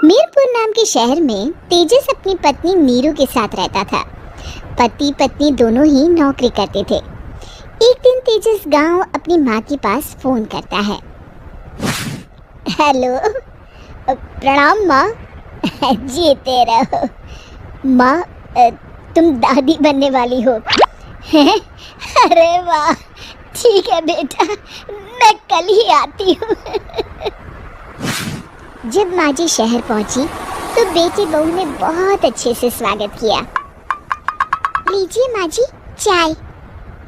मीरपुर नाम के शहर में तेजस अपनी पत्नी नीरू के साथ रहता था। पति पत्नी दोनों ही नौकरी करते थे। एक दिन तेजस गांव अपनी माँ के पास फोन करता है। हेलो, प्रणाम माँ। जीते रहो माँ, तुम दादी बनने वाली हो। अरे वाह, ठीक है बेटा, मैं कल ही आती हूँ। जब माँ जी शहर पहुंची तो बेटी बहू ने बहुत अच्छे से स्वागत किया। लीजिए माँ जी चाय।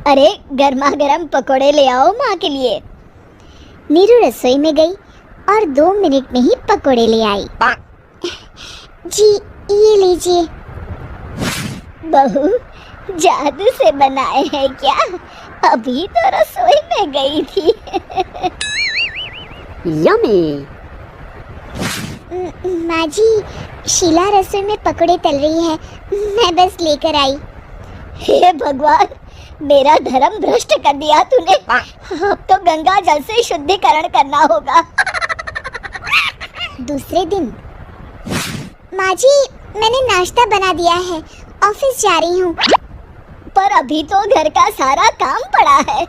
अरे गर्मा गर्म पकोड़े ले आओ माँ के लिए। नीरू रसोई में गई और 2 मिनट में ही पकोड़े ले आई। जी ये लीजिए। बहू जादू से बनाए हैं क्या? अभी तो रसोई में गई थी। यम्मी। माँ जी, शीला रसोई में पकोड़े तल रही है, मैं बस लेकर आई। हे भगवान, मेरा धर्म भ्रष्ट कर दिया तूने। अब तो गंगा जल से शुद्धिकरण करना होगा। दूसरे दिन, माँ जी मैंने नाश्ता बना दिया है, ऑफिस जा रही हूँ। पर अभी तो घर का सारा काम पड़ा है।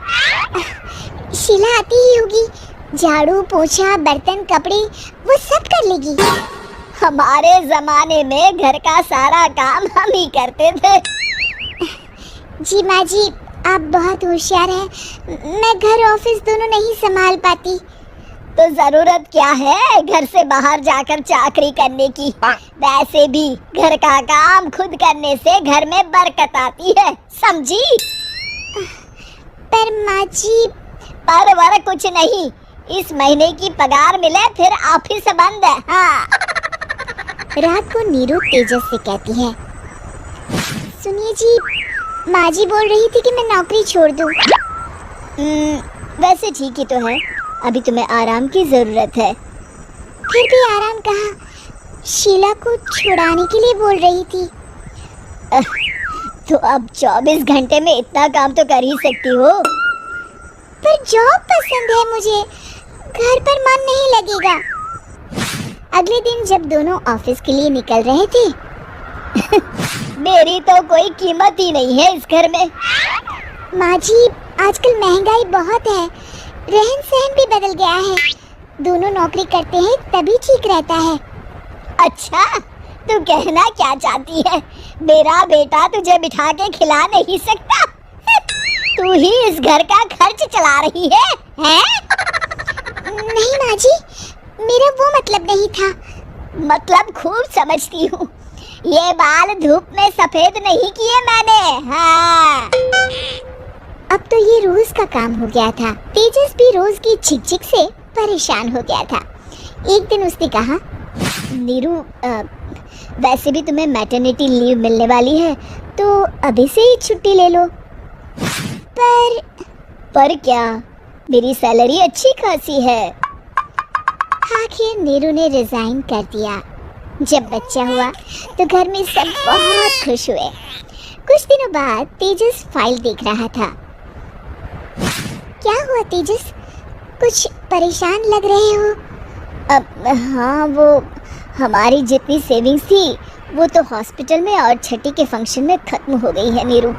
शीला आती ही होगी, झाड़ू पोछा बर्तन कपड़े वो सब कर लेगी। हमारे जमाने में घर का सारा काम हम ही करते थे। जी माँ जी, आप बहुत होशियार हैं, मैं घर ऑफिस दोनों नहीं संभाल पाती। तो जरूरत क्या है घर से बाहर जाकर चाकरी करने की? वैसे भी घर का काम खुद करने से घर में बरकत आती है, समझी? पर माँ जी, पर वर कुछ नहीं, इस महीने की पगार मिले फिर ऑफिस बंद है। हाँ। रात को नीरू तेजस से कहती है, सुनिए जी, माँ जी बोल रही थी कि मैं नौकरी छोड़ दूँ। वैसे ठीक ही तो है, अभी तुम्हें आराम की जरूरत है। फिर भी आराम कहाँ, शीला को छुड़ाने के लिए बोल रही थी। तो अब 24 घंटे में इतना काम तो कर ही सकती हो। पर जॉब पसंद है मुझे, घर पर मन नहीं लगेगा। अगले दिन जब दोनों ऑफिस के लिए निकल रहे थे, मेरी तो कोई कीमत ही नहीं है इस घर में। माँ जी, आजकल महंगाई बहुत है, रहन सहन भी बदल गया है। दोनों नौकरी करते हैं तभी ठीक रहता है। अच्छा, तू कहना क्या चाहती है? मेरा बेटा तुझे बिठा के खिला नहीं सकता? तू ही इस घर का खर्च चला रही है, हैं? नहीं माँ जी, मेरा वो मतलब नहीं था। मतलब खूब समझती हूँ, ये बाल धूप में सफेद नहीं किए मैंने। हाँ। अब तो ये रोज का काम हो गया था। तेजस भी रोज की झिकझिक से परेशान हो गया था। एक दिन उसने कहा, नीरू, वैसे भी तुम्हें मैटरनिटी लीव मिलने वाली है, तो अभी से ही छुट्टी ले लो। पर क्या, मेरी सैलरी अच्छी खासी है। आखिर नीरू ने रिजाइन कर दिया। जब बच्चा हुआ तो घर में सब बहुत खुश हुए। कुछ दिनों बाद तेजस फाइल देख रहा था। क्या हुआ तेजस, कुछ परेशान लग रहे हो? हाँ, वो हमारी जितनी सेविंग्स थी वो तो हॉस्पिटल में और छठी के फंक्शन में खत्म हो गई है नीरू।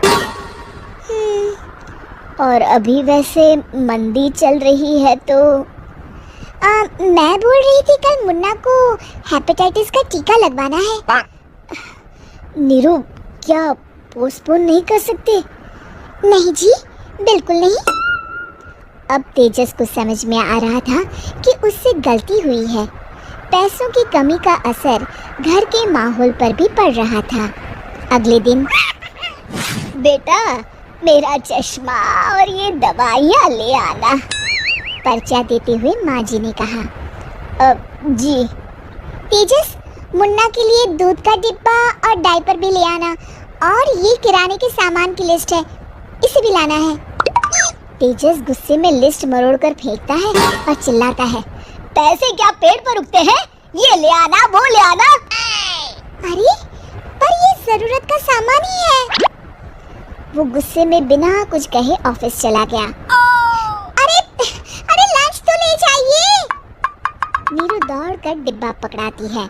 और अभी वैसे मंदी चल रही है तो मैं बोल रही थी कल मुन्ना को हेपेटाइटिस का टीका लगवाना है। नीरू, क्या पोस्टपोन नहीं कर सकते? नहीं जी, बिल्कुल नहीं। अब तेजस को समझ में आ रहा था कि उससे गलती हुई है। पैसों की कमी का असर घर के माहौल पर भी पड़ रहा था। अगले दिन, बेटा मेरा चश्मा और ये दवाइयाँ ले आना, पर्चा देते हुए माँ जी ने कहा। जी। तेजस, मुन्ना के लिए दूध का डिब्बा और डायपर भी ले आना, और ये किराने के सामान की लिस्ट है, इसे भी लाना है। तेजस गुस्से में लिस्ट मरोड़कर फेंकता है और चिल्लाता है, पैसे क्या पेड़ पर उगते हैं? ये ले आना, वो ले आना। अरे पर ये जरूरत का सामान ही है। वो गुस्से में बिना कुछ कहे ऑफिस चला गया। अरे लंच तो ले जाइए। नीरू दौड़कर डिब्बा पकड़ाती है।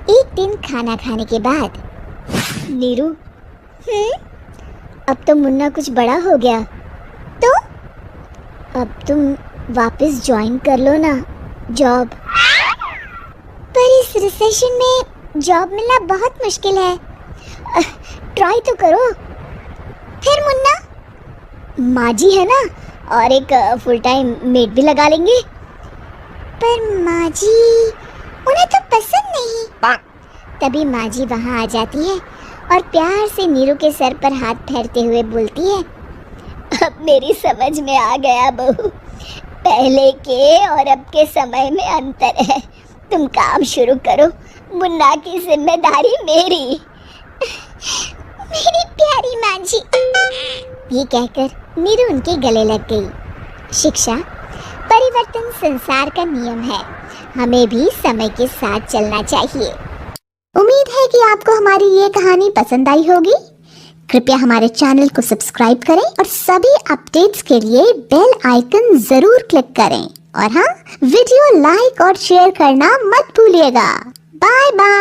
एक दिन खाना खाने के बाद, नीरू, अब तो मुन्ना कुछ बड़ा हो गया, तो अब तुम वापस ज्वाइन कर लो ना जॉब। पर इस रिसेशन में जॉब मिलना बहुत मुश्किल है, ट्राई तो करो। फिर मुन्ना, माँ जी है ना, और एक फुल टाइम मेड भी लगा लेंगे। पर माँ जी, उन्हें तो पसंद नहीं। तभी माँ जी वहाँ आ जाती है और प्यार से नीरू के सर पर हाथ फेरते हुए बोलती है, अब मेरी समझ में आ गया बहू, पहले के और अब के समय में अंतर है। तुम काम शुरू करो, मुन्ना की जिम्मेदारी मेरी। मेरी प्यारी माँ जी। ये कहकर नीरू उनके गले लग गई। शिक्षा, परिवर्तन संसार का नियम है, हमें भी समय के साथ चलना चाहिए। उम्मीद है कि आपको हमारी ये कहानी पसंद आई होगी। कृपया हमारे चैनल को सब्सक्राइब करें और सभी अपडेट्स के लिए बेल आइकन जरूर क्लिक करें। और हाँ, वीडियो लाइक और शेयर करना मत भूलिएगा। Bye bye.